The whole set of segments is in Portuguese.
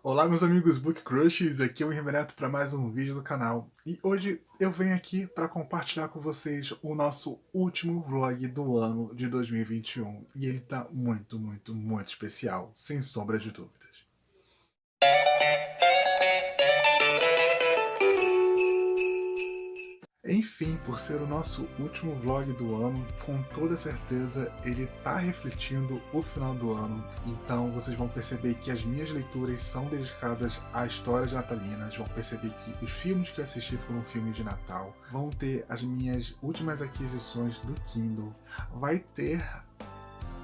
Olá meus amigos Book Crushes, aqui é o Renato para mais um vídeo do canal. E hoje eu venho aqui para compartilhar com vocês o nosso último vlog do ano de 2021. E ele tá muito especial, sem sombra de dúvidas. Enfim, por ser o nosso último vlog do ano, com toda certeza ele tá refletindo o final do ano, então vocês vão perceber que as minhas leituras são dedicadas a histórias natalinas, vão perceber que os filmes que eu assisti foram filmes de Natal, vão ter as minhas últimas aquisições do Kindle, vai ter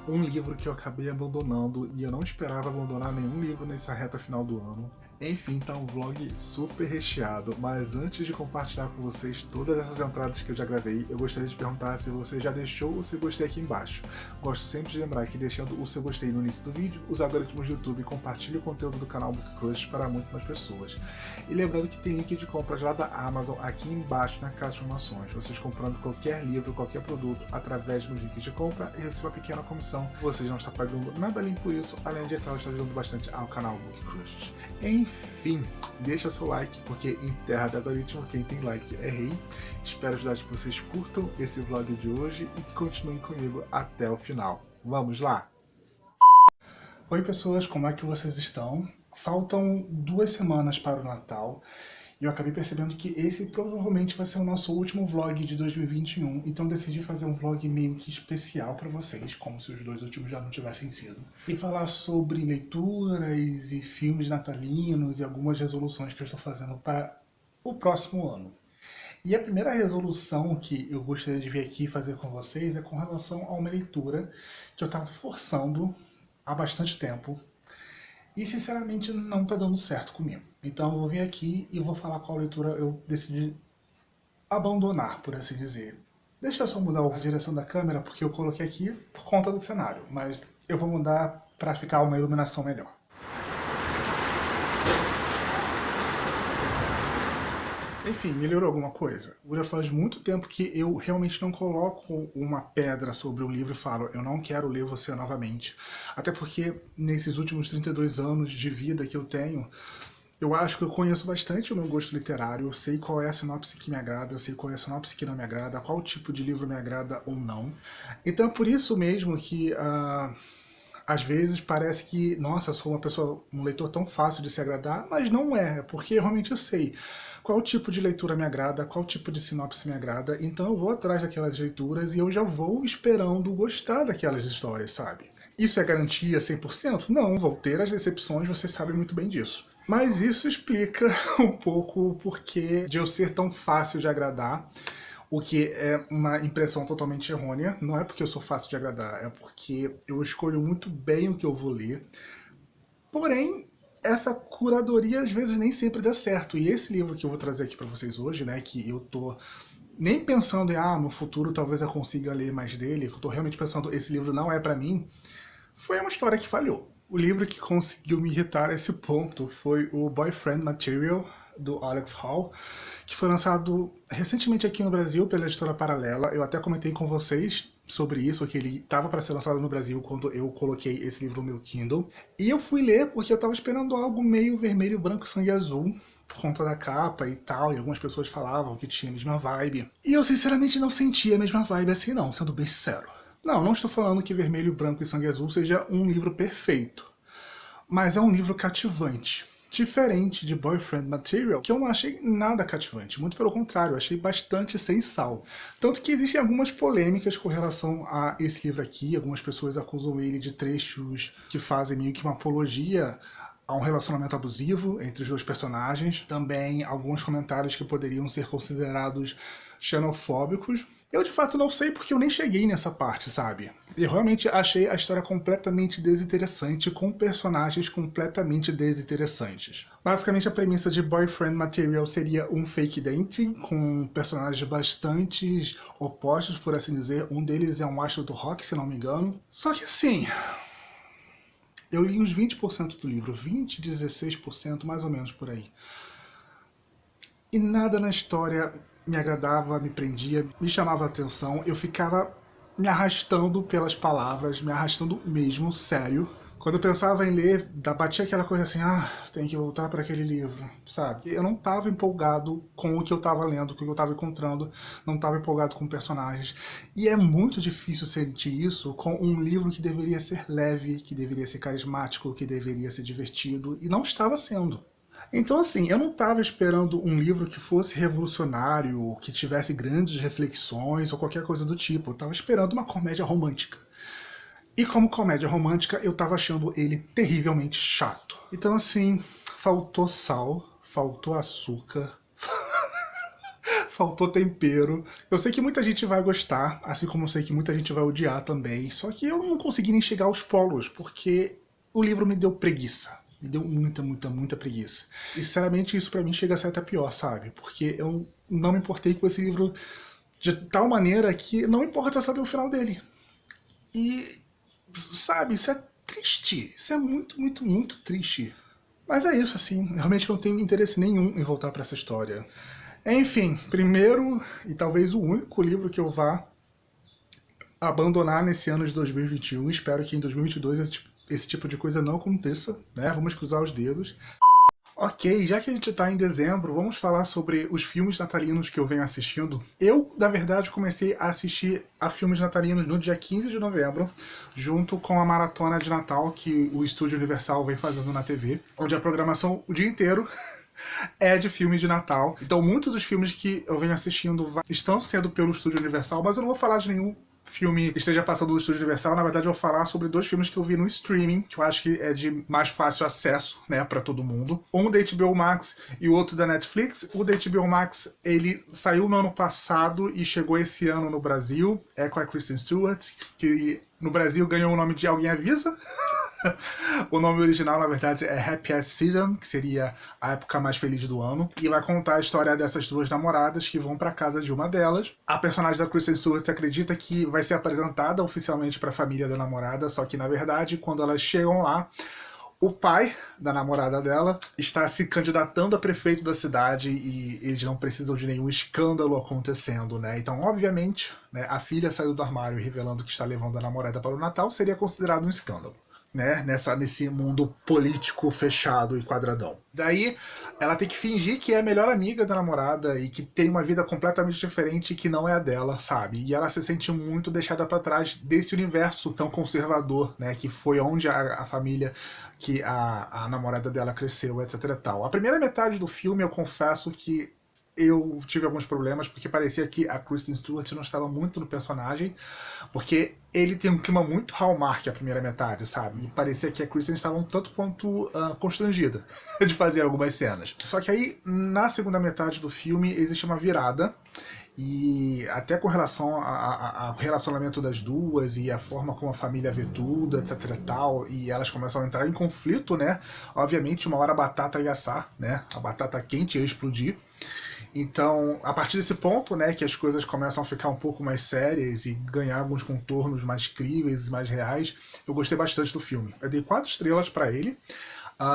um livro que eu acabei abandonando e eu não esperava abandonar nenhum livro nessa reta final do ano. Enfim, tá um vlog super recheado, mas antes de compartilhar com vocês todas essas entradas que eu já gravei, eu gostaria de perguntar se você já deixou o seu gostei aqui embaixo. Gosto sempre de lembrar que deixando o seu gostei no início do vídeo, os algoritmos do YouTube compartilham o conteúdo do canal Book Crush para muito mais pessoas. E lembrando que tem link de compras lá da Amazon aqui embaixo na caixa de informações. Vocês comprando qualquer livro, qualquer produto através dos links de compra e recebem uma pequena comissão. Vocês não estão pagando nada além por isso, além de, claro, estar ajudando bastante ao canal Book Crush. Enfim, deixa seu like, porque em terra de algoritmo, quem tem like é rei. Espero ajudar que vocês curtam esse vlog de hoje e que continuem comigo até o final. Vamos lá? Oi pessoas, como é que vocês estão? Faltam 2 semanas para o Natal. E eu acabei percebendo que esse provavelmente vai ser o nosso último vlog de 2021, então decidi fazer um vlog meio que especial para vocês, como se os 2 últimos já não tivessem sido. E falar sobre leituras e filmes natalinos e algumas resoluções que eu estou fazendo para o próximo ano. E a primeira resolução que eu gostaria de vir aqui fazer com vocês é com relação a uma leitura que eu estava forçando há bastante tempo, e sinceramente não está dando certo comigo. Então eu vou vir aqui e vou falar qual leitura eu decidi abandonar, por assim dizer. Deixa eu só mudar a direção da câmera, porque eu coloquei aqui por conta do cenário, mas eu vou mudar para ficar uma iluminação melhor. Enfim, melhorou alguma coisa? Já faz muito tempo que eu realmente não coloco uma pedra sobre um livro e falo, eu não quero ler você novamente. Até porque nesses últimos 32 anos de vida que eu tenho, eu acho que eu conheço bastante o meu gosto literário, eu sei qual é a sinopse que me agrada, eu sei qual é a sinopse que não me agrada, qual tipo de livro me agrada ou não. Então é por isso mesmo que às vezes parece que, nossa, eu sou uma pessoa, um leitor tão fácil de se agradar, mas não é, porque realmente eu sei qual tipo de leitura me agrada, qual tipo de sinopse me agrada, então eu vou atrás daquelas leituras e eu já vou esperando gostar daquelas histórias, sabe? Isso é garantia 100%? Não, vou ter as decepções, vocês sabem muito bem disso. Mas isso explica um pouco o porquê de eu ser tão fácil de agradar, o que é uma impressão totalmente errônea. Não é porque eu sou fácil de agradar, é porque eu escolho muito bem o que eu vou ler. Porém, essa curadoria às vezes nem sempre dá certo. E esse livro que eu vou trazer aqui para vocês hoje, né, que eu tô nem pensando em, no futuro talvez eu consiga ler mais dele, eu tô realmente pensando, esse livro não é para mim, foi uma história que falhou. O livro que conseguiu me irritar a esse ponto foi o Boyfriend Material, do Alex Hall, que foi lançado recentemente aqui no Brasil pela editora Paralela. Eu até comentei com vocês sobre isso, que ele estava para ser lançado no Brasil quando eu coloquei esse livro no meu Kindle. E eu fui ler porque eu estava esperando algo meio vermelho, branco, sangue azul, por conta da capa e tal, e algumas pessoas falavam que tinha a mesma vibe. E eu sinceramente não sentia a mesma vibe assim não, sendo bem sincero. Não estou falando que Vermelho, Branco e Sangue Azul seja um livro perfeito, mas é um livro cativante. Diferente de Boyfriend Material, que eu não achei nada cativante, muito pelo contrário, eu achei bastante sem sal. Tanto que existem algumas polêmicas com relação a esse livro aqui, algumas pessoas acusam ele de trechos que fazem meio que uma apologia a um relacionamento abusivo entre os 2 personagens, também alguns comentários que poderiam ser considerados xenofóbicos. Eu de fato não sei porque eu nem cheguei nessa parte, sabe? Eu realmente achei a história completamente desinteressante, com personagens completamente desinteressantes. Basicamente a premissa de Boyfriend Material seria um fake dating, com personagens bastante opostos, por assim dizer. Um deles é um astro do rock, se não me engano. Só que assim, eu li uns 20% do livro, 20, 16%, mais ou menos por aí. E nada na história me agradava, me prendia, me chamava a atenção. Eu ficava me arrastando pelas palavras, me arrastando mesmo, sério, Quando eu pensava em ler, batia aquela coisa assim, tem que voltar para aquele livro, sabe? Eu não estava empolgado com o que eu estava lendo, com o que eu estava encontrando, não estava empolgado com personagens. E é muito difícil sentir isso com um livro que deveria ser leve, que deveria ser carismático, que deveria ser divertido, e não estava sendo. Então, assim, eu não estava esperando um livro que fosse revolucionário, que tivesse grandes reflexões ou qualquer coisa do tipo. Eu estava esperando uma comédia romântica. E como comédia romântica, eu estava achando ele terrivelmente chato. Então, assim, faltou sal, faltou açúcar, faltou tempero. Eu sei que muita gente vai gostar, assim como eu sei que muita gente vai odiar também. Só que eu não consegui nem chegar aos polos, porque o livro me deu preguiça. Me deu muita preguiça. E sinceramente isso pra mim chega a ser até pior, sabe? Porque eu não me importei com esse livro de tal maneira que não importa saber o final dele. E, sabe, isso é triste. Isso é muito triste. Mas é isso, assim. Realmente não tenho interesse nenhum em voltar pra essa história. Enfim, primeiro e talvez o único livro que eu vá abandonar nesse ano de 2021. Espero que em 2022 esse tipo de coisa não aconteça, né? Vamos cruzar os dedos. Ok, já que a gente tá em dezembro, vamos falar sobre os filmes natalinos que eu venho assistindo. Eu, na verdade, comecei a assistir a filmes natalinos no dia 15 de novembro, junto com a maratona de Natal que o Estúdio Universal vem fazendo na TV, onde a programação o dia inteiro é de filme de Natal. Então muitos dos filmes que eu venho assistindo estão sendo pelo Estúdio Universal, mas eu não vou falar de nenhum filme que esteja passando no Estúdio Universal. Na verdade eu vou falar sobre dois filmes que eu vi no streaming, que eu acho que é de mais fácil acesso, né, pra todo mundo. Um da HBO Max e o outro da Netflix. O da HBO Max, ele saiu no ano passado e chegou esse ano no Brasil. É com a Kristen Stewart, que no Brasil ganhou o nome de Alguém Avisa. O nome original, na verdade, é Happiest Season, que seria a época mais feliz do ano. E vai contar a história dessas duas namoradas que vão pra casa de uma delas. A personagem da Kristen Stewart acredita que vai ser apresentada oficialmente pra família da namorada, só que, na verdade, quando elas chegam lá, o pai da namorada dela está se candidatando a prefeito da cidade e eles não precisam de nenhum escândalo acontecendo, né? Então, obviamente, né, a filha saiu do armário revelando que está levando a namorada para o Natal seria considerado um escândalo, né, nesse mundo político fechado e quadradão. Daí, ela tem que fingir que é a melhor amiga da namorada e que tem uma vida completamente diferente que não é a dela, sabe? E ela se sente muito deixada para trás desse universo tão conservador, né, que foi onde a família que a namorada dela cresceu, etc e tal. A primeira metade do filme, eu confesso que eu tive alguns problemas, porque parecia que a Kristen Stewart não estava muito no personagem, porque ele tem um clima muito Hallmark a primeira metade, sabe? E parecia que a Kristen estava um tanto quanto constrangida de fazer algumas cenas. Só que aí, na segunda metade do filme, existe uma virada, e até com relação ao relacionamento das duas e a forma como a família vê tudo, etc e tal, e elas começam a entrar em conflito, né? Obviamente, uma hora a batata ia assar, né? A batata quente ia explodir. Então, a partir desse ponto, né, que as coisas começam a ficar um pouco mais sérias e ganhar alguns contornos mais críveis e mais reais, eu gostei bastante do filme. Eu dei 4 estrelas pra ele.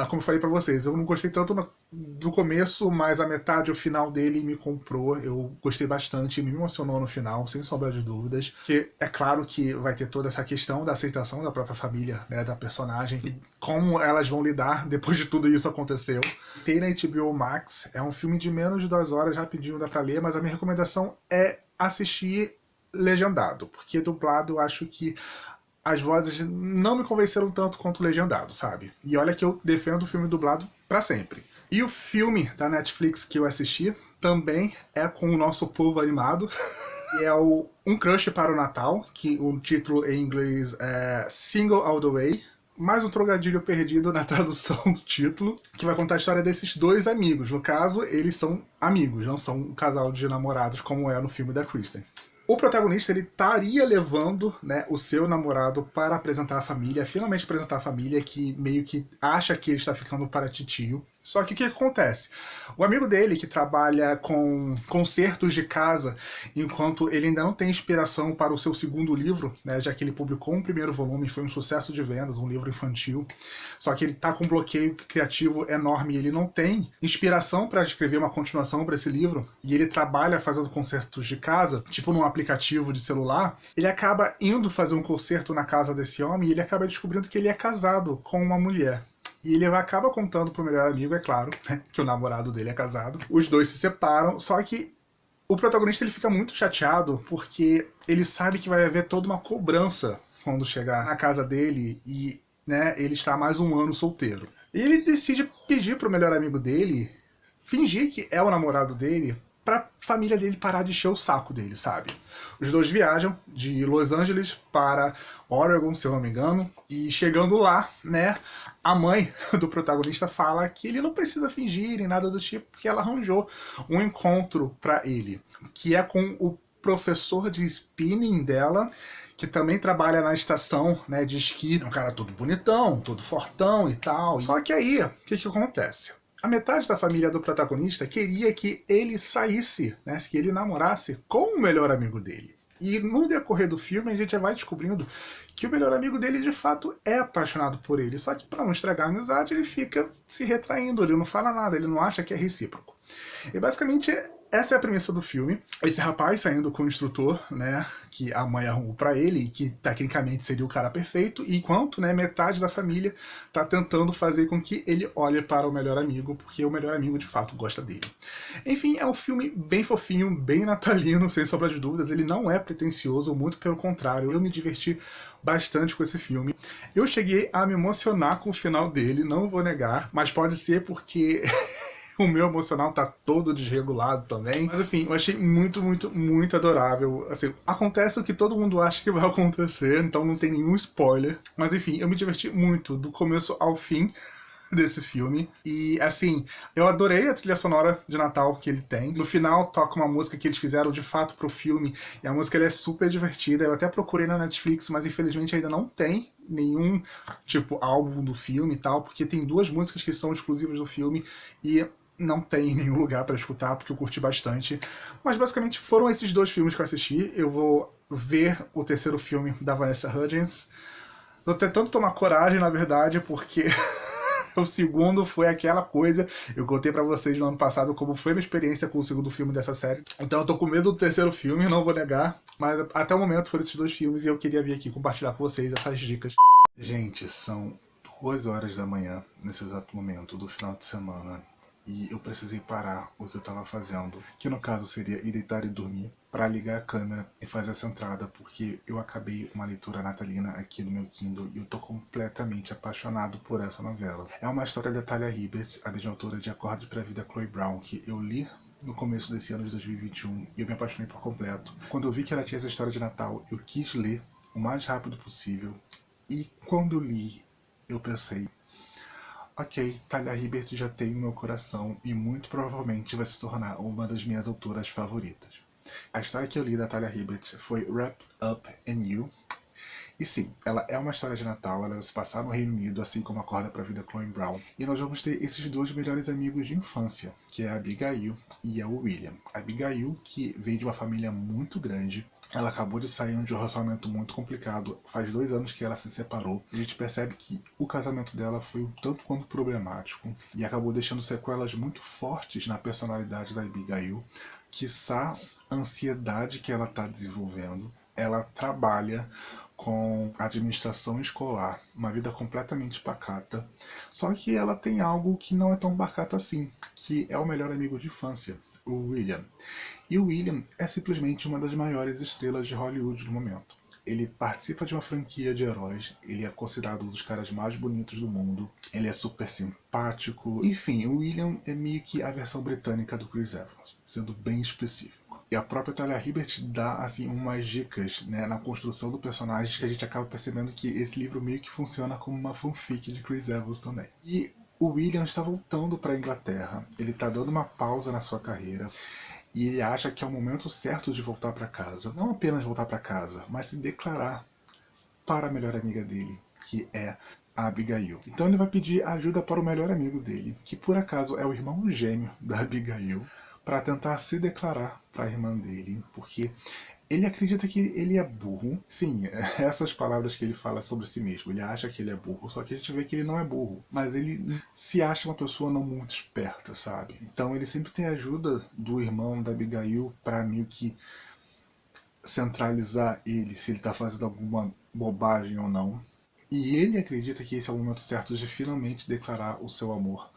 Como eu falei pra vocês, eu não gostei tanto do começo, mas a metade, o final dele me comprou. Eu gostei bastante, me emocionou no final, sem sombra de dúvidas. Que é claro que vai ter toda essa questão da aceitação da própria família, né, da personagem, e como elas vão lidar depois de tudo isso aconteceu. Tem na HBO Max, é um filme de menos de 2 horas, rapidinho dá pra ler, mas a minha recomendação é assistir legendado, porque dublado eu acho que as vozes não me convenceram tanto quanto o legendado, sabe? E olha que eu defendo o filme dublado pra sempre. E o filme da Netflix que eu assisti também é com o nosso povo animado. E é Um Crush para o Natal, que o título em inglês é Single All the Way. Mais um trocadilho perdido na tradução do título, que vai contar a história desses dois amigos. No caso, eles são amigos, não são um casal de namorados como é no filme da Kristen. O protagonista, ele estaria levando, né, o seu namorado para apresentar a família, finalmente apresentar a família, que meio que acha que ele está ficando para titio. Só que o que acontece? O amigo dele, que trabalha com concertos de casa, enquanto ele ainda não tem inspiração para o seu segundo livro, né, já que ele publicou um primeiro volume, foi um sucesso de vendas, um livro infantil, só que ele está com um bloqueio criativo enorme e ele não tem inspiração para escrever uma continuação para esse livro, e ele trabalha fazendo concertos de casa, tipo num aplicativo de celular, ele acaba indo fazer um concerto na casa desse homem e ele acaba descobrindo que ele é casado com uma mulher. E ele acaba contando pro melhor amigo, é claro, né, que o namorado dele é casado. Os dois se separam, só que o protagonista ele fica muito chateado porque ele sabe que vai haver toda uma cobrança quando chegar na casa dele e, né, ele está há mais um ano solteiro. E ele decide pedir pro melhor amigo dele fingir que é o namorado dele pra família dele parar de encher o saco dele, sabe? Os dois viajam de Los Angeles para Oregon, se eu não me engano, e chegando lá, né, a mãe do protagonista fala que ele não precisa fingir nem nada do tipo, porque ela arranjou um encontro pra ele, que é com o professor de spinning dela, que também trabalha na estação, né, de esqui. É um cara todo bonitão, todo fortão e tal. Só que aí, o que acontece? A metade da família do protagonista queria que ele saísse, né, que ele namorasse com o melhor amigo dele. E no decorrer do filme a gente já vai descobrindo que o melhor amigo dele de fato é apaixonado por ele. Só que para não estragar a amizade ele fica se retraindo, ele não fala nada, ele não acha que é recíproco. E basicamente essa é a premissa do filme. Esse rapaz saindo com o instrutor, né, que a mãe arrumou pra ele, que tecnicamente seria o cara perfeito, enquanto, né, metade da família tá tentando fazer com que ele olhe para o melhor amigo, porque o melhor amigo de fato gosta dele. Enfim, é um filme bem fofinho, bem natalino, sem sombra de dúvidas. Ele não é pretensioso, muito pelo contrário. Eu me diverti bastante com esse filme. Eu cheguei a me emocionar com o final dele, não vou negar, mas pode ser porque o meu emocional tá todo desregulado também. Mas enfim, eu achei muito, muito, muito adorável. Assim, acontece o que todo mundo acha que vai acontecer, então não tem nenhum spoiler. Mas enfim, eu me diverti muito, do começo ao fim desse filme. E assim, eu adorei a trilha sonora de Natal que ele tem. No final toca uma música que eles fizeram de fato pro filme, e a música ela é super divertida. Eu até procurei na Netflix, mas infelizmente ainda não tem nenhum tipo álbum do filme e tal, porque tem duas músicas que são exclusivas do filme e não tem nenhum lugar para escutar, porque eu curti bastante. Mas basicamente foram esses dois filmes que eu assisti. Eu vou ver o terceiro filme da Vanessa Hudgens. Tô tentando tomar coragem, na verdade, porque o segundo foi aquela coisa. Eu contei pra vocês no ano passado como foi a minha experiência com o segundo filme dessa série. Então eu tô com medo do terceiro filme, não vou negar. Mas até o momento foram esses dois filmes e eu queria vir aqui compartilhar com vocês essas dicas. Gente, são 2 horas da manhã nesse exato momento do final de semana. E eu precisei parar o que eu estava fazendo, que no caso seria ir deitar e dormir, para ligar a câmera e fazer essa entrada, porque eu acabei uma leitura natalina aqui no meu Kindle e eu tô completamente apaixonado por essa novela. É uma história da Talia Hibbert, a mesma autora de Acorde para a Vida, Chloe Brown, que eu li no começo desse ano de 2021 e eu me apaixonei por completo. Quando eu vi que ela tinha essa história de Natal, eu quis ler o mais rápido possível e quando eu li, eu pensei: ok, Talia Hibbert já tem o meu coração e muito provavelmente vai se tornar uma das minhas autoras favoritas. A história que eu li da Talia Hibbert foi Wrapped Up in You. E sim, ela é uma história de Natal, ela se passa no Reino Unido, assim como Acorda para a Vida, Chloe Brown. E nós vamos ter esses dois melhores amigos de infância, que é a Abigail e o William. A Abigail, que veio de uma família muito grande, ela acabou de sair de um relacionamento muito complicado. Faz 2 anos que ela se separou. A gente percebe que o casamento dela foi um tanto quanto problemático e acabou deixando sequelas muito fortes na personalidade da Abigail, quiçá a ansiedade que ela está desenvolvendo. Ela trabalha com administração escolar, uma vida completamente pacata. Só que ela tem algo que não é tão pacato assim, que é o melhor amigo de infância, o William. E o William é simplesmente uma das maiores estrelas de Hollywood no momento. Ele participa de uma franquia de heróis, ele é considerado um dos caras mais bonitos do mundo, ele é super simpático. Enfim, o William é meio que a versão britânica do Chris Evans, sendo bem específico. E a própria Talia Hibbert dá assim umas dicas, né, na construção do personagem, que a gente acaba percebendo que esse livro meio que funciona como uma fanfic de Chris Evans também. E o William está voltando para a Inglaterra, ele está dando uma pausa na sua carreira. E ele acha que é o momento certo de voltar para casa. Não apenas voltar para casa, mas se declarar para a melhor amiga dele, que é a Abigail. Então ele vai pedir ajuda para o melhor amigo dele, que por acaso é o irmão gêmeo da Abigail, para tentar se declarar para a irmã dele, porque ele acredita que ele é burro. Sim, essas palavras que ele fala sobre si mesmo. Ele acha que ele é burro, só que a gente vê que ele não é burro. Mas ele se acha uma pessoa não muito esperta, sabe? Então ele sempre tem a ajuda do irmão da Abigail para meio que centralizar ele, se ele está fazendo alguma bobagem ou não. E ele acredita que esse é o momento certo de finalmente declarar o seu amor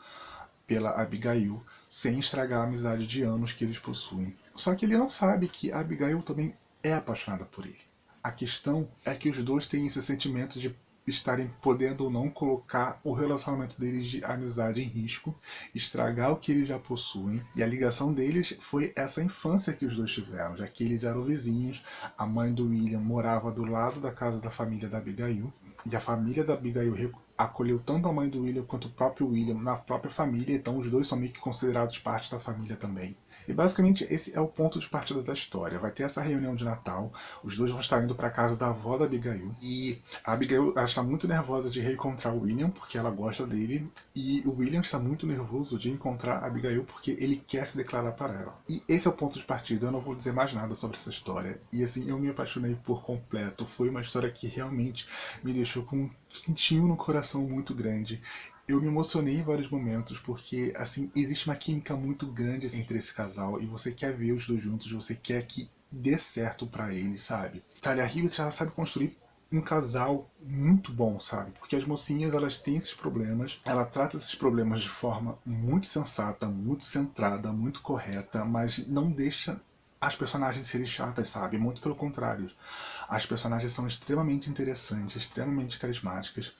pela Abigail, sem estragar a amizade de anos que eles possuem. Só que ele não sabe que a Abigail também é apaixonada por ele. A questão é que os dois têm esse sentimento de estarem podendo ou não colocar o relacionamento deles de amizade em risco, estragar o que eles já possuem. E a ligação deles foi essa infância que os dois tiveram, já que eles eram vizinhos. A mãe do William morava do lado da casa da família da Abigail, e a família da Abigail acolheu tanto a mãe do William quanto o próprio William na própria família, então os dois são meio que considerados parte da família também. E basicamente esse é o ponto de partida da história. Vai ter essa reunião de Natal, os dois vão estar indo para a casa da avó da Abigail, e a Abigail está muito nervosa de reencontrar o William, porque ela gosta dele, e o William está muito nervoso de encontrar a Abigail, porque ele quer se declarar para ela. E esse é o ponto de partida, eu não vou dizer mais nada sobre essa história. E assim, eu me apaixonei por completo, foi uma história que realmente me deixou com um quentinho no coração muito grande. Eu me emocionei em vários momentos, porque assim, existe uma química muito grande entre esse casal, e você quer ver os dois juntos, você quer que dê certo pra eles, sabe? Talia Hibbert, ela sabe construir um casal muito bom, sabe? Porque as mocinhas, elas têm esses problemas, ela trata esses problemas de forma muito sensata, muito centrada, muito correta, mas não deixa as personagens serem chatas, sabe? Muito pelo contrário. As personagens são extremamente interessantes, extremamente carismáticas.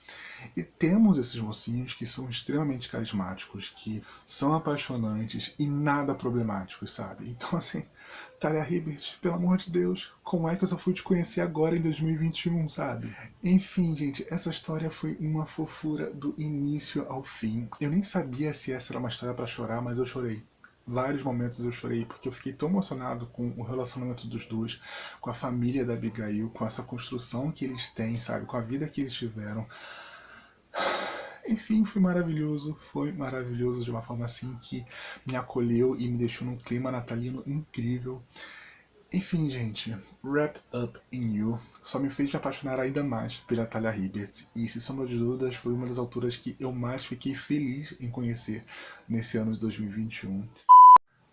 E temos esses mocinhos que são extremamente carismáticos, que são apaixonantes e nada problemáticos, sabe? Então, assim, Talia Hibbert, pelo amor de Deus, como é que eu só fui te conhecer agora em 2021, sabe? Enfim, gente, essa história foi uma fofura do início ao fim. Eu nem sabia se essa era uma história pra chorar, mas eu chorei. Vários momentos eu chorei, porque eu fiquei tão emocionado com o relacionamento dos dois, com a família da Abigail, com essa construção que eles têm, sabe? Com a vida que eles tiveram. Enfim, foi maravilhoso de uma forma assim que me acolheu e me deixou num clima natalino incrível. Enfim, gente, Wrap Up in You só me fez me apaixonar ainda mais pela Talia Hibbert, e sem sombra de dúvidas foi uma das autoras que eu mais fiquei feliz em conhecer nesse ano de 2021.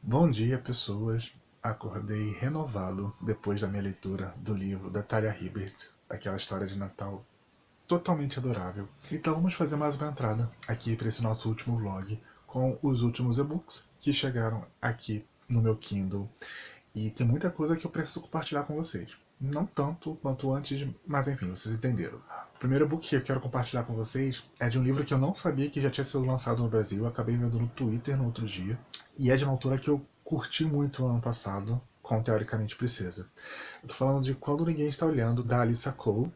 Bom dia, pessoas! Acordei renovado depois da minha leitura do livro da Talia Hibbert, aquela história de Natal totalmente adorável. Então vamos fazer mais uma entrada aqui para esse nosso último vlog com os últimos e-books que chegaram aqui no meu Kindle. E tem muita coisa que eu preciso compartilhar com vocês. Não tanto quanto antes, mas enfim, vocês entenderam. O primeiro e-book que eu quero compartilhar com vocês é de um livro que eu não sabia que já tinha sido lançado no Brasil. Eu acabei vendo no Twitter no outro dia. E é de uma autora que eu curti muito no ano passado, com Teoricamente Princesa. Eu tô falando de Quando Ninguém Está Olhando, da Alyssa Cole.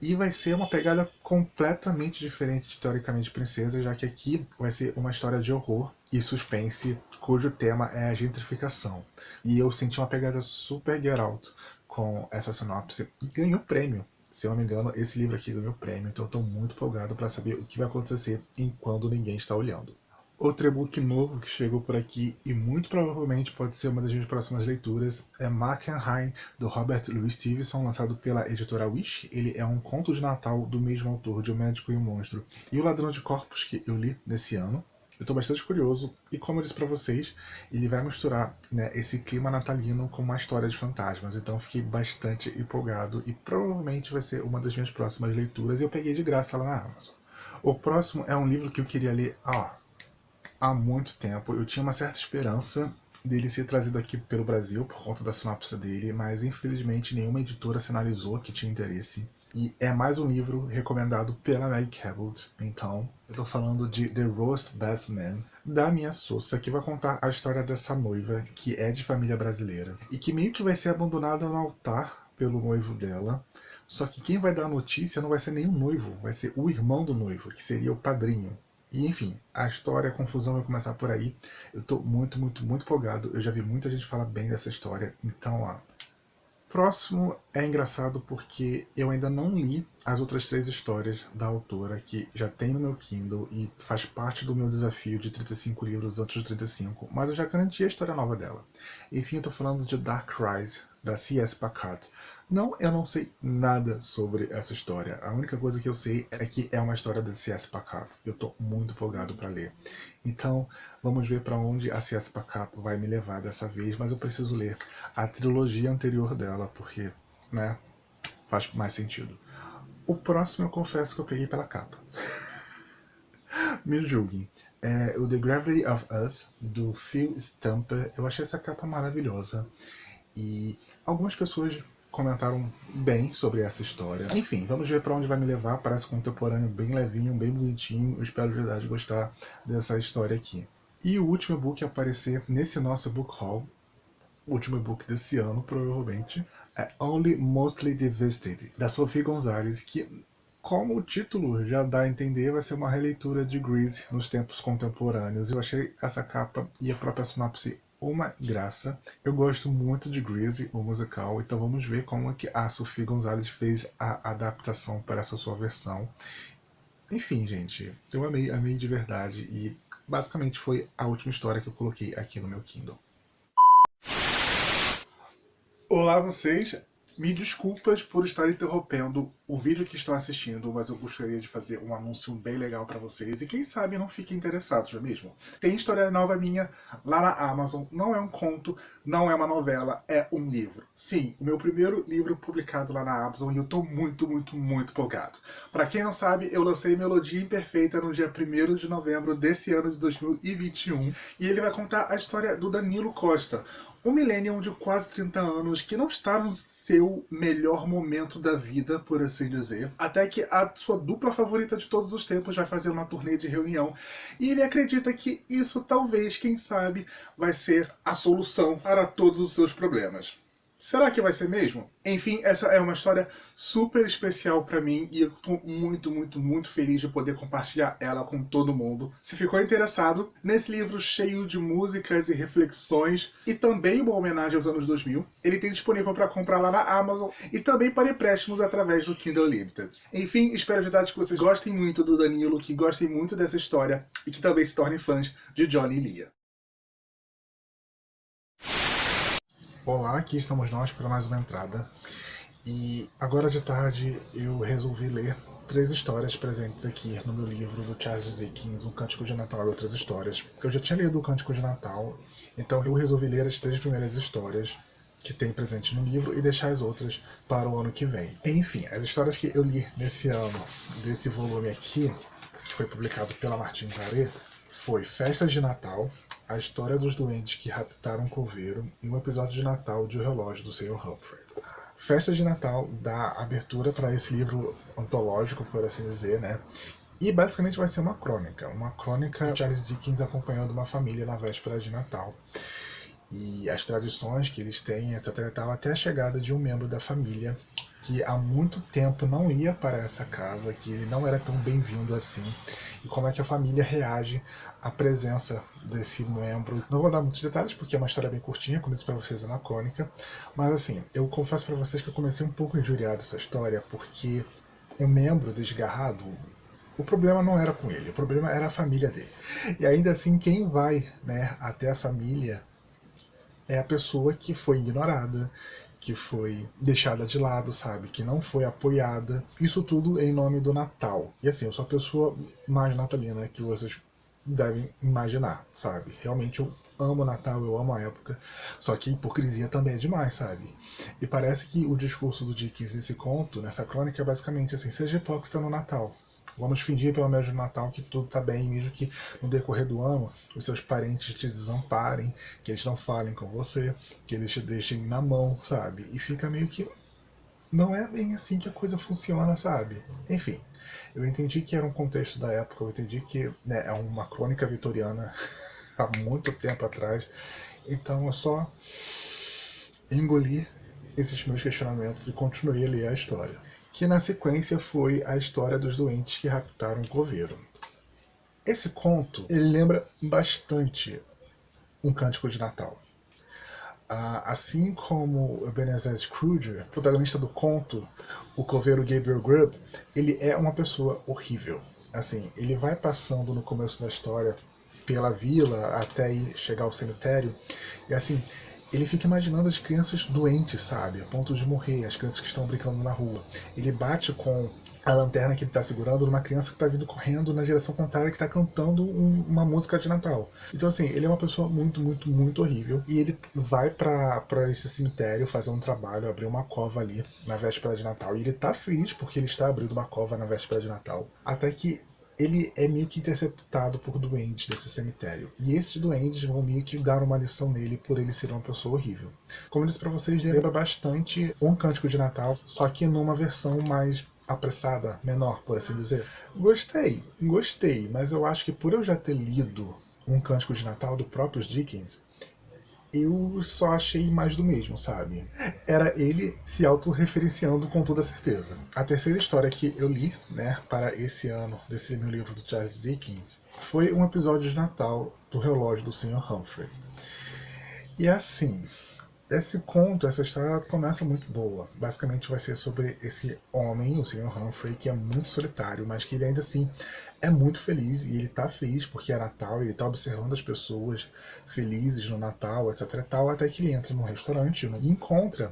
E vai ser uma pegada completamente diferente de Teoricamente Princesa, já que aqui vai ser uma história de horror e suspense, cujo tema é a gentrificação. E eu senti uma pegada super Get Out com essa sinopse e ganhou prêmio. Se eu não me engano, esse livro aqui ganhou prêmio, então eu estou muito empolgado para saber o que vai acontecer enquanto ninguém está olhando. Outro e-book novo que chegou por aqui e muito provavelmente pode ser uma das minhas próximas leituras é Mackenheim, do Robert Louis Stevenson, lançado pela editora Wish. Ele é um conto de Natal do mesmo autor de O Médico e o Monstro e O Ladrão de Corpos, que eu li nesse ano. Eu estou bastante curioso e, como eu disse para vocês, ele vai misturar, né, esse clima natalino com uma história de fantasmas. Então eu fiquei bastante empolgado e provavelmente vai ser uma das minhas próximas leituras e eu peguei de graça lá na Amazon. O próximo é um livro que eu queria ler há muito tempo. Eu tinha uma certa esperança dele ser trazido aqui pelo Brasil por conta da sinopse dele, mas infelizmente nenhuma editora sinalizou que tinha interesse. E é mais um livro recomendado pela Meg Cabot. Então, eu tô falando de The Roast Best Man, da Mia Sosa, que vai contar a história dessa noiva que é de família brasileira e que meio que vai ser abandonada no altar pelo noivo dela. Só que quem vai dar a notícia não vai ser nem o noivo, vai ser o irmão do noivo, que seria o padrinho. E enfim, a história, a confusão vai começar por aí. Eu tô muito empolgado. Eu já vi muita gente falar bem dessa história. Então, ó. Próximo é engraçado porque eu ainda não li as outras 3 histórias da autora, que já tem no meu Kindle e faz parte do meu desafio de 35 livros antes dos 35, mas eu já garanti a história nova dela. Enfim, eu tô falando de Dark Rise, da C.S. Packard. Não, eu não sei nada sobre essa história. A única coisa que eu sei é que é uma história da C.S. Packard. Eu tô muito empolgado para ler. Então, vamos ver para onde a C.S. Packard vai me levar dessa vez, mas eu preciso ler a trilogia anterior dela, porque, né, faz mais sentido. O próximo eu confesso que eu peguei pela capa. Me julguem. É o The Gravity of Us, do Phil Stamper. Eu achei essa capa maravilhosa. E algumas pessoas comentaram bem sobre essa história. Enfim, vamos ver para onde vai me levar. Parece contemporâneo, bem levinho, bem bonitinho. Eu espero de verdade gostar dessa história aqui. E o último e-book a aparecer nesse nosso book haul, o último e-book desse ano, provavelmente, é Only Mostly Devastated, da Sophie Gonzalez, que, como o título já dá a entender, vai ser uma releitura de Grease nos tempos contemporâneos. Eu achei essa capa e a própria sinopse uma graça. Eu gosto muito de Grease, o musical, então vamos ver como é que a Sophie Gonzalez fez a adaptação para essa sua versão. Enfim, gente, eu amei de verdade e basicamente foi a última história que eu coloquei aqui no meu Kindle. Olá vocês, me desculpas por estar interrompendo o vídeo que estão assistindo, mas eu gostaria de fazer um anúncio bem legal para vocês e quem sabe não fiquem interessados, não é mesmo? Tem história nova minha lá na Amazon, não é um conto, não é uma novela, é um livro. Sim, o meu primeiro livro publicado lá na Amazon e eu tô muito empolgado. Para quem não sabe, eu lancei Melodia Imperfeita no dia 1º de novembro desse ano de 2021 e ele vai contar a história do Danilo Costa, um millennial de quase 30 anos que não está no seu melhor momento da vida, por assim dizer, até que a sua dupla favorita de todos os tempos vai fazer uma turnê de reunião e ele acredita que isso talvez, quem sabe, vai ser a solução para todos os seus problemas. Será que vai ser mesmo? Enfim, essa é uma história super especial pra mim e eu tô muito feliz de poder compartilhar ela com todo mundo. Se ficou interessado nesse livro cheio de músicas e reflexões e também uma homenagem aos anos 2000, ele tem disponível para comprar lá na Amazon e também para empréstimos através do Kindle Unlimited. Enfim, espero de verdade que vocês gostem muito do Danilo, que gostem muito dessa história e que também se tornem fãs de Johnny e Lia. Olá, aqui estamos nós para mais uma entrada. E agora de tarde eu resolvi ler 3 histórias presentes aqui no meu livro do Charles Dickens, Um Cântico de Natal e Outras Histórias. Eu já tinha lido o Cântico de Natal, então eu resolvi ler as 3 primeiras histórias que tem presente no livro e deixar as outras para o ano que vem. Enfim, as histórias que eu li nesse ano, desse volume aqui, que foi publicado pela Martin Paré, foi Festas de Natal, A História dos Doentes que Raptaram um Coveiro e um episódio de Natal de O Relógio do Sr. Humphrey. Festas de Natal dá abertura para esse livro antológico, por assim dizer, né? E basicamente vai ser uma crônica de Charles Dickens acompanhando uma família na véspera de Natal. E as tradições que eles têm, etc. e tal, até a chegada de um membro da família que há muito tempo não ia para essa casa, que ele não era tão bem-vindo assim, e como é que a família reage à presença desse membro. Não vou dar muitos detalhes, porque é uma história bem curtinha, como eu disse para vocês, é uma crônica, mas assim, eu confesso para vocês que eu comecei um pouco injuriado essa história, porque um membro desgarrado, o problema não era com ele, o problema era a família dele. E ainda assim, quem vai, né, até a família é a pessoa que foi ignorada, que foi deixada de lado, sabe? Que não foi apoiada. Isso tudo em nome do Natal. E assim, eu sou a pessoa mais natalina que vocês devem imaginar, sabe? Realmente eu amo o Natal, eu amo a época. Só que a hipocrisia também é demais, sabe? E parece que o discurso do Dickens nesse conto, nessa crônica, é basicamente assim: seja hipócrita no Natal. Vamos fingir pelo menos no Natal que tudo tá bem, mesmo que no decorrer do ano os seus parentes te desamparem, que eles não falem com você, que eles te deixem na mão, sabe? E fica meio que... não é bem assim que a coisa funciona, sabe? Enfim, eu entendi que era um contexto da época, eu entendi que, né, é uma crônica vitoriana há muito tempo atrás, então eu só engoli esses meus questionamentos e continuei a ler a história, que na sequência foi a história dos doentes que raptaram um coveiro. Esse conto, ele lembra bastante Um Cântico de Natal. Assim como o Ebenezer Scrooge, protagonista do conto, o coveiro Gabriel Grubb, ele é uma pessoa horrível. Assim, ele vai passando no começo da história pela vila até chegar ao cemitério, e assim, ele fica imaginando as crianças doentes, sabe? A ponto de morrer, as crianças que estão brincando na rua. Ele bate com a lanterna que ele está segurando numa criança que está vindo correndo na direção contrária, que está cantando uma música de Natal. Então, assim, ele é uma pessoa muito, muito, muito horrível. E ele vai para esse cemitério fazer um trabalho, abrir uma cova ali na véspera de Natal. E ele tá feliz porque ele está abrindo uma cova na véspera de Natal. Até que ele é meio que interceptado por duendes desse cemitério. E esses duendes vão meio que dar uma lição nele por ele ser uma pessoa horrível. Como eu disse pra vocês, lembra bastante Um Cântico de Natal, só que numa versão mais apressada, menor, por assim dizer. Gostei, mas eu acho que por eu já ter lido Um Cântico de Natal do próprio Dickens, eu só achei mais do mesmo, sabe? Era ele se autorreferenciando com toda certeza. A terceira história que eu li, né, para esse ano, desse meu livro do Charles Dickens, foi um episódio de Natal do Relógio do Sr. Humphrey. E assim, esse conto, essa história começa muito boa. Basicamente vai ser sobre esse homem, o Sr. Humphrey, que é muito solitário, mas que ele ainda assim é muito feliz. E ele tá feliz porque é Natal, ele tá observando as pessoas felizes no Natal, etc e tal, até que ele entra num restaurante e encontra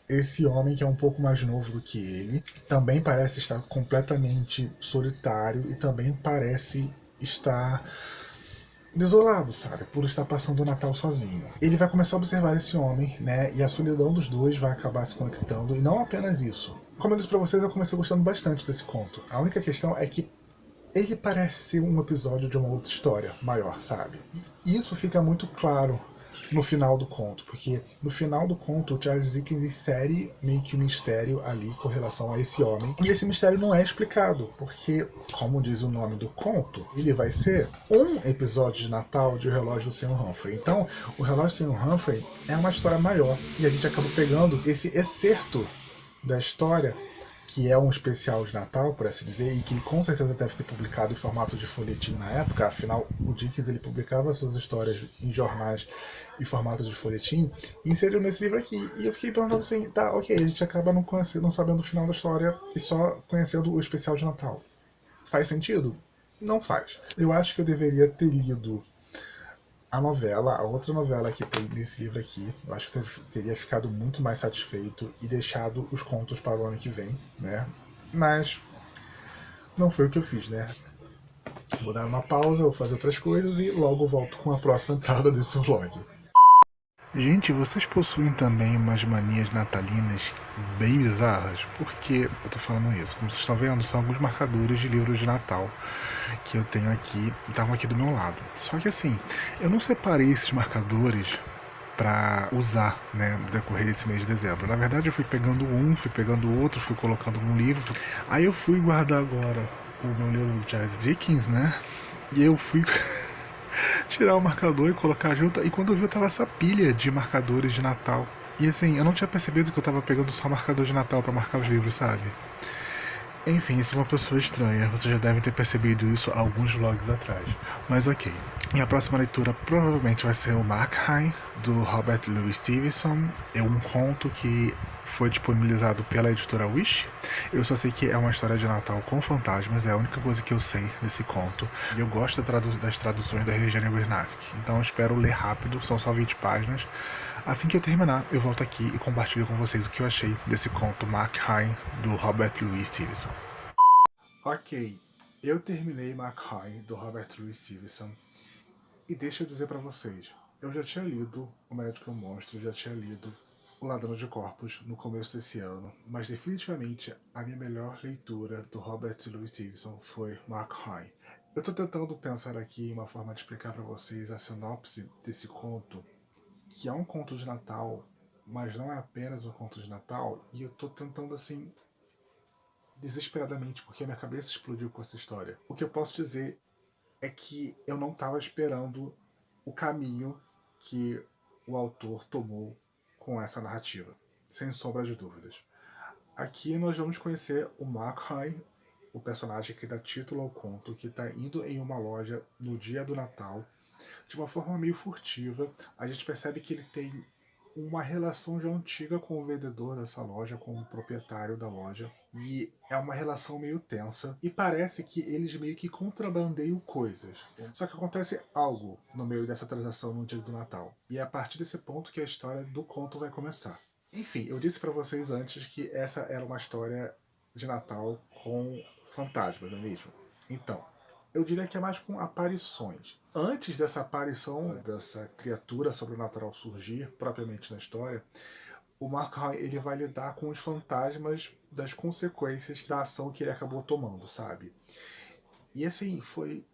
esse homem que é um pouco mais novo do que ele. Também parece estar completamente solitário e também parece estar desolado, sabe, por estar passando o Natal sozinho. Ele vai começar a observar esse homem, né, e a solidão dos dois vai acabar se conectando, e não apenas isso. Como eu disse pra vocês, eu comecei gostando bastante desse conto. A única questão é que ele parece ser um episódio de uma outra história maior, sabe? E isso fica muito claro no final do conto, porque no final do conto o Charles Dickens insere meio que um mistério ali com relação a esse homem, e esse mistério não é explicado, porque, como diz o nome do conto, ele vai ser um episódio de Natal de O Relógio do Sr. Humphrey. Então, O Relógio do Sr. Humphrey é uma história maior, e a gente acaba pegando esse excerto da história, que é um especial de Natal, por assim dizer, e que com certeza deve ter publicado em formato de folhetim na época. Afinal, o Dickens ele publicava suas histórias em jornais em formato de folhetim, e inseriu nesse livro aqui. E eu fiquei perguntando assim, tá, ok, a gente acaba não sabendo o final da história e só conhecendo o especial de Natal. Faz sentido? Não faz. Eu acho que eu deveria ter lido a novela, a outra novela que tem nesse livro aqui. Eu acho que eu teria ficado muito mais satisfeito e deixado os contos para o ano que vem, né? Mas não foi o que eu fiz, né? Vou dar uma pausa, vou fazer outras coisas e logo volto com a próxima entrada desse vlog. Gente, vocês possuem também umas manias natalinas bem bizarras? Por que eu tô falando isso? Como vocês estão vendo, são alguns marcadores de livros de Natal que eu tenho aqui, estavam aqui do meu lado. Só que assim, eu não separei esses marcadores para usar, né, no decorrer desse mês de dezembro. Na verdade, eu fui pegando um, fui pegando outro, fui colocando num livro. Aí eu fui guardar agora o meu livro de Charles Dickens, né? E eu fui tirar o marcador e colocar junto. E quando eu vi, eu tava essa pilha de marcadores de Natal. E assim, eu não tinha percebido que eu tava pegando só marcador de Natal para marcar os livros, sabe? Enfim, sou uma pessoa estranha. Vocês já devem ter percebido isso há alguns vlogs atrás. Mas ok. Minha próxima leitura provavelmente vai ser o Markheim, do Robert Louis Stevenson. É um conto que foi disponibilizado pela editora Wish. Eu só sei que é uma história de Natal com fantasmas, é a única coisa que eu sei desse conto. E eu gosto das traduções da Regina Bernaski. Então eu espero ler rápido, são só 20 páginas. Assim que eu terminar, eu volto aqui e compartilho com vocês o que eu achei desse conto Markheim, do Robert Louis Stevenson. Ok, eu terminei Markheim, do Robert Louis Stevenson. E deixa eu dizer pra vocês, eu já tinha lido O Médico e o Monstro, já tinha lido O Ladrão de Corpos no começo desse ano, mas definitivamente a minha melhor leitura do Robert Louis Stevenson foi Markheim. Eu tô tentando pensar aqui em uma forma de explicar pra vocês a sinopse desse conto, que é um conto de Natal, mas não é apenas um conto de Natal, e eu tô tentando assim, desesperadamente, porque a minha cabeça explodiu com essa história. O que eu posso dizer é que eu não estava esperando o caminho que o autor tomou com essa narrativa, sem sombra de dúvidas. Aqui nós vamos conhecer o Markheim, o personagem que dá título ao conto, que está indo em uma loja no dia do Natal, de uma forma meio furtiva. A gente percebe que ele tem uma relação já antiga com o vendedor dessa loja, com o proprietário da loja. E é uma relação meio tensa. E parece que eles meio que contrabandeiam coisas. Só que acontece algo no meio dessa transação no dia do Natal. E é a partir desse ponto que a história do conto vai começar. Enfim, eu disse pra vocês antes que essa era uma história de Natal com fantasmas, não é mesmo? Então, eu diria que é mais com aparições. Antes dessa aparição, dessa criatura sobrenatural surgir, propriamente na história, o Mark Hine, ele vai lidar com os fantasmas das consequências da ação que ele acabou tomando, sabe? E assim, foi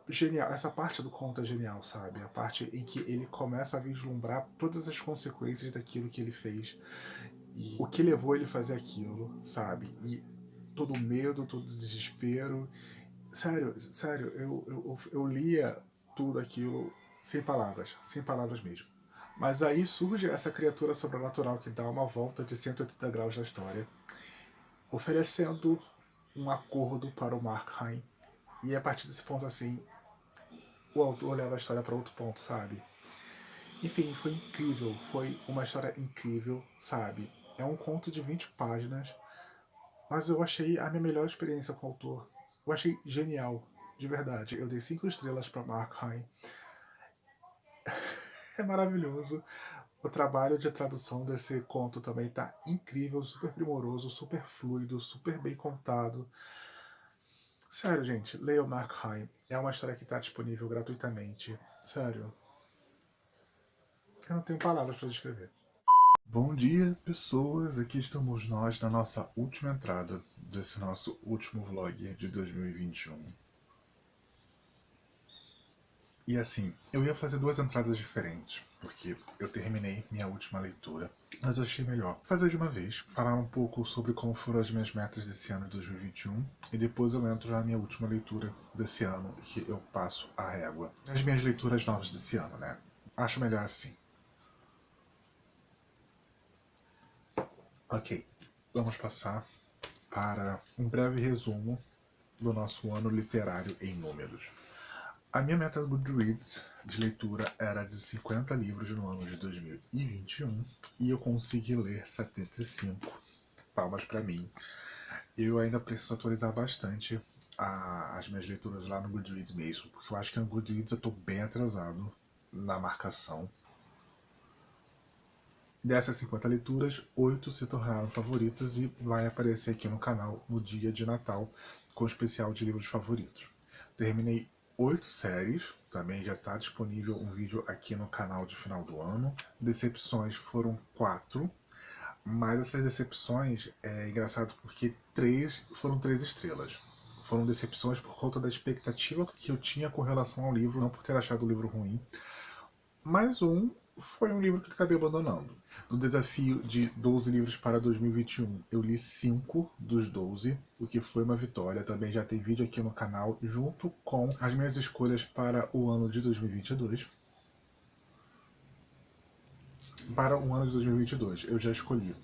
genial. Essa parte do conto é genial, sabe? A parte em que ele começa a vislumbrar todas as consequências daquilo que ele fez e o que levou ele a fazer aquilo, sabe? E todo o medo, todo o desespero. Sério, eu lia tudo aquilo sem palavras mesmo. Mas aí surge essa criatura sobrenatural que dá uma volta de 180 graus na história, oferecendo um acordo para o Markheim. E a partir desse ponto, assim, o autor leva a história para outro ponto, sabe? Enfim, foi incrível, foi uma história incrível, sabe? É um conto de 20 páginas, mas eu achei a minha melhor experiência com o autor. Eu achei genial, de verdade. Eu dei 5 estrelas para Markheim. É maravilhoso. O trabalho de tradução desse conto também tá incrível, super primoroso, super fluido, super bem contado. Sério, gente, leia o Markheim. É uma história que tá disponível gratuitamente. Sério. Eu não tenho palavras para descrever. Bom dia, pessoas! Aqui estamos nós na nossa última entrada desse nosso último vlog de 2021. E assim, eu ia fazer 2 entradas diferentes, porque eu terminei minha última leitura, mas eu achei melhor fazer de uma vez, falar um pouco sobre como foram as minhas metas desse ano de 2021, e depois eu entro na minha última leitura desse ano, que eu passo a régua. As minhas leituras novas desse ano, né? Acho melhor assim. Ok, vamos passar para um breve resumo do nosso ano literário em números. A minha meta do Goodreads de leitura era de 50 livros no ano de 2021 e eu consegui ler 75. Palmas para mim. Eu ainda preciso atualizar bastante as minhas leituras lá no Goodreads mesmo, porque eu acho que no Goodreads eu estou bem atrasado na marcação. Dessas 50 leituras, 8 se tornaram favoritas e vai aparecer aqui no canal no dia de Natal com o especial de livros favoritos. Terminei 8 séries, também já está disponível um vídeo aqui no canal de final do ano. Decepções foram 4, mas essas decepções é engraçado porque foram 3 estrelas. Foram decepções por conta da expectativa que eu tinha com relação ao livro, não por ter achado o livro ruim. Mais um foi um livro que eu acabei abandonando. No desafio de 12 livros para 2021, eu li 5 dos 12, o que foi uma vitória. Também já tem vídeo aqui no canal, junto com as minhas escolhas para o ano de 2022. Para o ano de 2022, eu já escolhi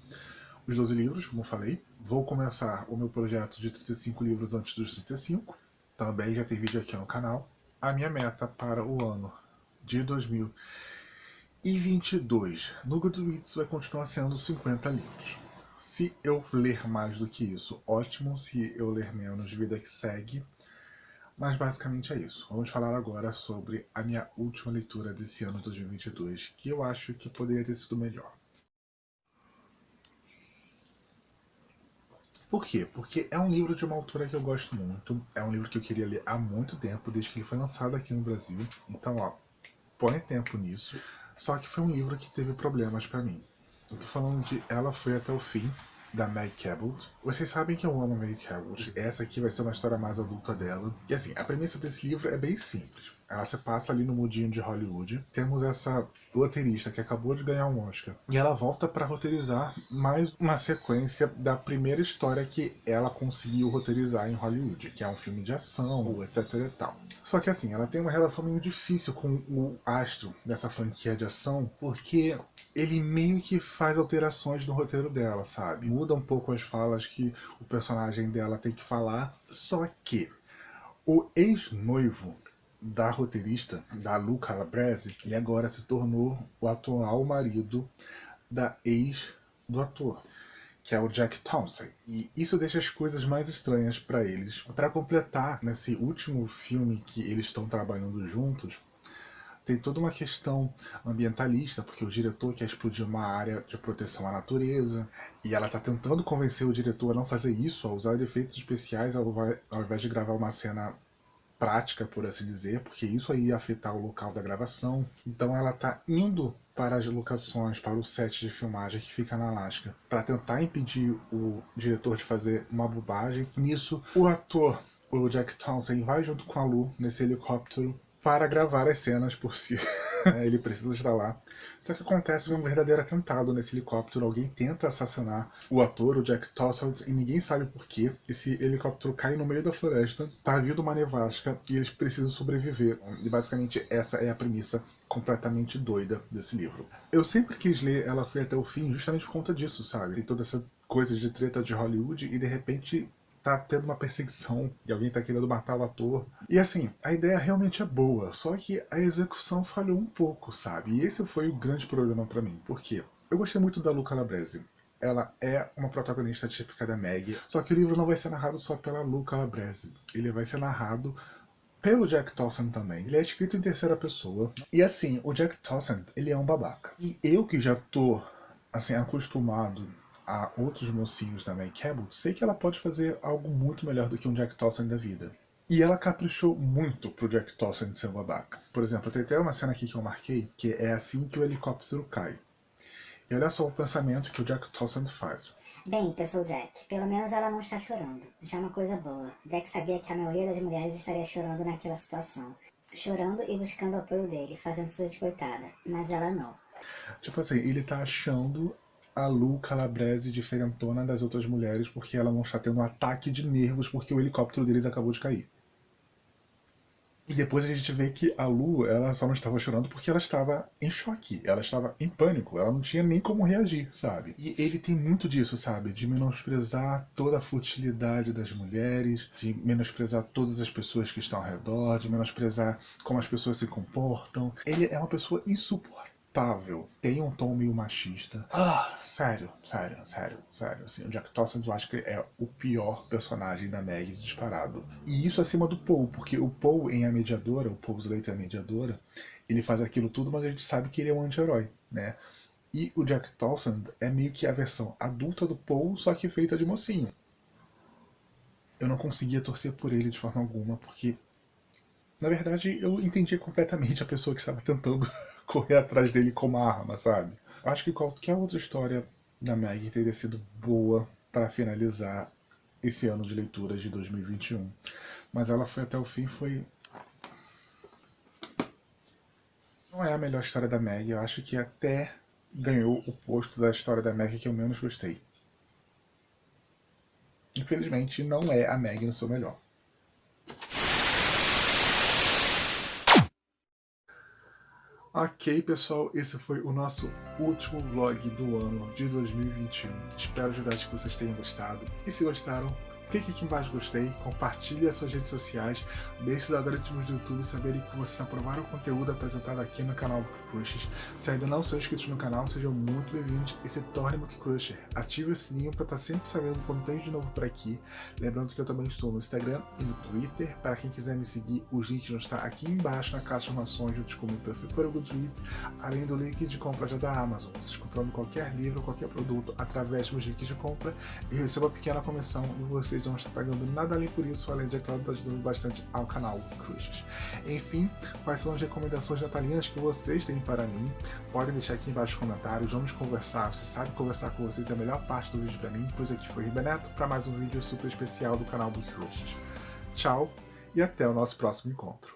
os 12 livros, como eu falei. Vou começar o meu projeto de 35 livros antes dos 35. Também já tem vídeo aqui no canal. A minha meta para o ano de 2022 no Goodreads vai continuar sendo 50 livros. Se eu ler mais do que isso, ótimo. Se eu ler menos, vida que segue. Mas basicamente é isso. Vamos falar agora sobre a minha última leitura desse ano de 2022, que eu acho que poderia ter sido melhor. Por quê? Porque é um livro de uma autora que eu gosto muito. É um livro que eu queria ler há muito tempo, desde que ele foi lançado aqui no Brasil. Então, ó, põe tempo nisso. Só que foi um livro que teve problemas pra mim. Eu tô falando de Ela Foi Até o Fim, da Meg Cabot. Vocês sabem que eu amo a Meg Cabot. Essa aqui vai ser uma história mais adulta dela. E assim, a premissa desse livro é bem simples. Ela se passa ali no mundinho de Hollywood. Temos essa roteirista que acabou de ganhar um Oscar. E ela volta para roteirizar mais uma sequência da primeira história que ela conseguiu roteirizar em Hollywood, que é um filme de ação, etc e tal. Só que assim, ela tem uma relação meio difícil com o astro dessa franquia de ação, porque ele meio que faz alterações no roteiro dela, sabe? Muda um pouco as falas que o personagem dela tem que falar. Só que o ex-noivo da roteirista, da Lu Calabrese, e agora se tornou o atual marido da ex do ator, que é o Jack Thompson. E isso deixa as coisas mais estranhas para eles. Para completar, nesse último filme que eles estão trabalhando juntos, tem toda uma questão ambientalista, porque o diretor quer explodir uma área de proteção à natureza, e ela está tentando convencer o diretor a não fazer isso, a usar efeitos especiais ao invés de gravar uma cena prática, por assim dizer, porque isso aí ia afetar o local da gravação. Então ela está indo para as locações, para o set de filmagem que fica na Alasca, para tentar impedir o diretor de fazer uma bobagem. Nisso, o ator, o Jack Thompson, vai junto com a Lu nesse helicóptero para gravar as cenas por si. Ele precisa estar lá. Só que acontece um verdadeiro atentado nesse helicóptero. Alguém tenta assassinar o ator, o Jack Thompson, e ninguém sabe porquê. Esse helicóptero cai no meio da floresta, tá vindo uma nevasca e eles precisam sobreviver. E basicamente essa é a premissa completamente doida desse livro. Eu sempre quis ler Ela Foi Até o Fim justamente por conta disso, sabe? Tem toda essa coisa de treta de Hollywood e de repente tá tendo uma perseguição e alguém tá querendo matar o ator. E assim, a ideia realmente é boa, só que a execução falhou um pouco, sabe? E esse foi o grande problema pra mim. Por quê? Eu gostei muito da Lu Calabrese. Ela é uma protagonista típica da Meg, só que o livro não vai ser narrado só pela Lu Calabrese. Ele vai ser narrado pelo Jack Thompson também. Ele é escrito em terceira pessoa. E assim, o Jack Thompson, ele é um babaca. E eu que já tô, assim, acostumado a outros mocinhos da Meg Cabot, sei que ela pode fazer algo muito melhor do que um Jack Thompson da vida. E ela caprichou muito pro Jack Thompson ser um babaca. Por exemplo, tem até uma cena aqui que eu marquei, que é assim que o helicóptero cai. E olha só o pensamento que o Jack Thompson faz. Bem, pensou Jack, pelo menos ela não está chorando. Já é uma coisa boa. Jack sabia que a maioria das mulheres estaria chorando naquela situação. Chorando e buscando o apoio dele, fazendo-se de coitada. Mas ela não. Tipo assim, ele tá achando a Lu Calabrese diferentona das outras mulheres porque ela não está tendo um ataque de nervos porque o helicóptero deles acabou de cair. E depois a gente vê que a Lu, ela só não estava chorando porque ela estava em choque, ela estava em pânico, ela não tinha nem como reagir, sabe? E ele tem muito disso, sabe? De menosprezar toda a futilidade das mulheres, de menosprezar todas as pessoas que estão ao redor, de menosprezar como as pessoas se comportam. Ele é uma pessoa insuportável. Tem um tom meio machista. Sério. Assim, o Jack Thompson eu acho que é o pior personagem da Meg disparado. E isso acima do Paul, porque o Paul em A Mediadora, o Paul Slater em A Mediadora, ele faz aquilo tudo, mas a gente sabe que ele é um anti-herói, né? E o Jack Thompson é meio que a versão adulta do Paul, só que feita de mocinho. Eu não conseguia torcer por ele de forma alguma, porque na verdade, eu entendi completamente a pessoa que estava tentando correr atrás dele com uma arma, sabe? Eu acho que qualquer outra história da Meg teria sido boa para finalizar esse ano de leitura de 2021. Mas Ela Foi Até o Fim foi... Não é a melhor história da Meg, eu acho que até ganhou o posto da história da Meg que eu menos gostei. Infelizmente, não é a Meg no seu melhor. Ok, pessoal, esse foi o nosso último vlog do ano de 2021. Espero de verdade que vocês tenham gostado. E se gostaram, clique aqui embaixo gostei, compartilhe as suas redes sociais, deixe os algoritmos do YouTube saberem que vocês aprovaram o conteúdo apresentado aqui no canal Book Crushes. Se ainda não são inscritos no canal, sejam muito bem-vindos e se tornem Book Crusher. Ative o sininho para estar sempre sabendo quando tem de novo por aqui. Lembrando que eu também estou no Instagram e no Twitter. Para quem quiser me seguir, os links vão estar aqui embaixo na caixa de informações junto com o meu perfil para o Goodreads, além do link de compra já da Amazon. Vocês comprando qualquer livro, qualquer produto através dos links de compra e receba uma pequena comissão e vocês não estão pagando nada além por isso, além de, é claro, estar ajudando bastante ao canal Crushes. Enfim, quais são as recomendações natalinas que vocês têm para mim? Podem deixar aqui embaixo nos comentários, vamos conversar. Você sabe conversar com vocês é a melhor parte do vídeo para mim, pois aqui foi Ribeneto para mais um vídeo super especial do canal Book Crushes. Tchau e até o nosso próximo encontro.